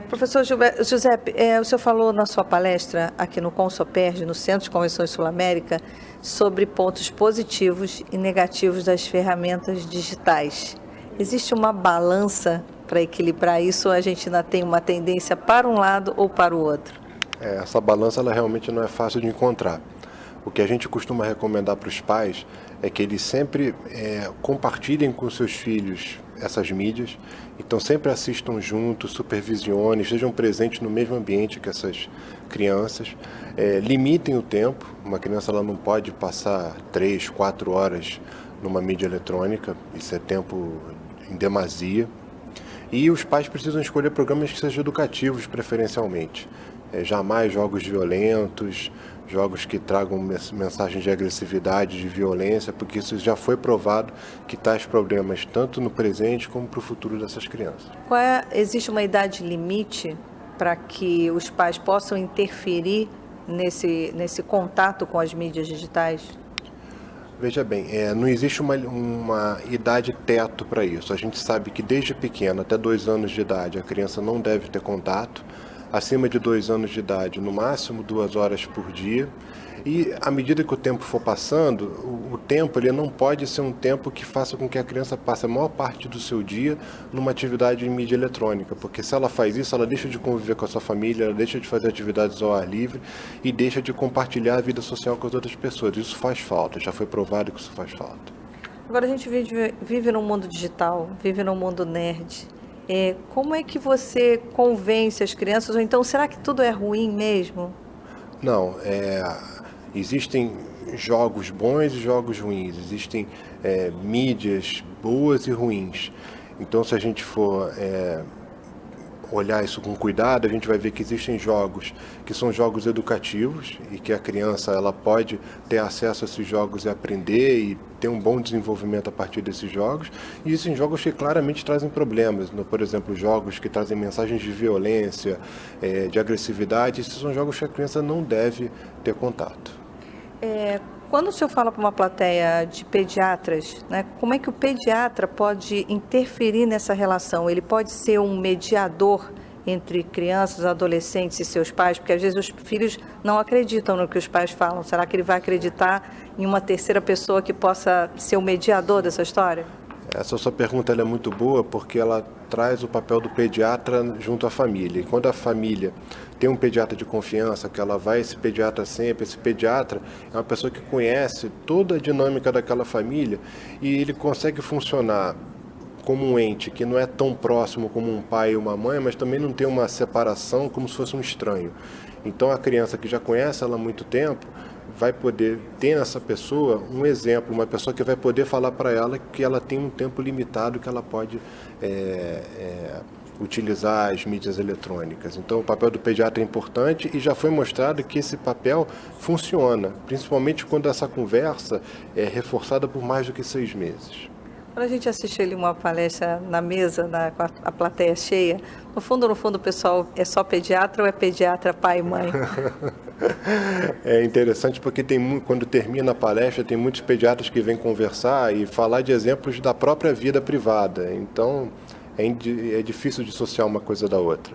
Professor Giuseppe, o senhor falou na sua palestra aqui no Consoperj, no Centro de Convenções Sul-América, sobre pontos positivos e negativos das ferramentas digitais. Existe uma balança para equilibrar isso ou a gente ainda tem uma tendência para um lado ou para o outro? Essa balança ela realmente não é fácil de encontrar. O que a gente costuma recomendar para os pais é que eles sempre compartilhem com seus filhos essas mídias, então sempre assistam juntos, supervisionem, estejam presentes no mesmo ambiente que essas crianças, limitem o tempo. Uma criança ela não pode passar 3, 4 horas numa mídia eletrônica, isso é tempo em demasia. E os pais precisam escolher programas que sejam educativos preferencialmente. Jamais jogos violentos, jogos que tragam mensagens de agressividade, de violência, porque isso já foi provado que traz problemas tanto no presente como para o futuro dessas crianças. Existe uma idade limite para que os pais possam interferir nesse contato com as mídias digitais? Veja bem, não existe uma idade teto para isso. A gente sabe que desde pequeno, até 2 anos de idade, a criança não deve ter contato. Acima de 2 anos de idade, no máximo 2 horas por dia. E à medida que o tempo for passando, o tempo ele não pode ser um tempo que faça com que a criança passe a maior parte do seu dia numa atividade em mídia eletrônica, porque se ela faz isso, ela deixa de conviver com a sua família, ela deixa de fazer atividades ao ar livre e deixa de compartilhar a vida social com as outras pessoas. Isso faz falta, já foi provado que isso faz falta. Agora a gente vive num mundo digital, vive num mundo nerd. Como é que você convence as crianças? Ou então, será que tudo é ruim mesmo? Não, existem jogos bons e jogos ruins, existem mídias boas e ruins. Então, se a gente for olhar isso com cuidado, a gente vai ver que existem jogos que são jogos educativos e que a criança ela pode ter acesso a esses jogos e aprender e ter um bom desenvolvimento a partir desses jogos. E existem jogos que claramente trazem problemas, por exemplo, jogos que trazem mensagens de violência, de agressividade. Esses são jogos que a criança não deve ter contato. Quando o senhor fala para uma plateia de pediatras, né, como é que o pediatra pode interferir nessa relação? Ele pode ser um mediador entre crianças, adolescentes e seus pais? Porque às vezes os filhos não acreditam no que os pais falam. Será que ele vai acreditar em uma terceira pessoa que possa ser o mediador dessa história? Essa sua pergunta ela é muito boa porque ela traz o papel do pediatra junto à família. E quando a família tem um pediatra de confiança, que ela vai a esse pediatra sempre, esse pediatra é uma pessoa que conhece toda a dinâmica daquela família e ele consegue funcionar como um ente que não é tão próximo como um pai e uma mãe, mas também não tem uma separação como se fosse um estranho. Então a criança que já conhece ela há muito tempo vai poder ter nessa pessoa um exemplo, uma pessoa que vai poder falar para ela que ela tem um tempo limitado que ela pode utilizar as mídias eletrônicas. Então o papel do pediatra é importante e já foi mostrado que esse papel funciona, principalmente quando essa conversa é reforçada por mais do que 6 meses. Quando a gente assiste ali uma palestra na mesa, com a plateia cheia, no fundo, o pessoal é só pediatra ou é pediatra pai e mãe? É interessante porque quando termina a palestra, tem muitos pediatras que vêm conversar e falar de exemplos da própria vida privada. Então, é difícil dissociar uma coisa da outra.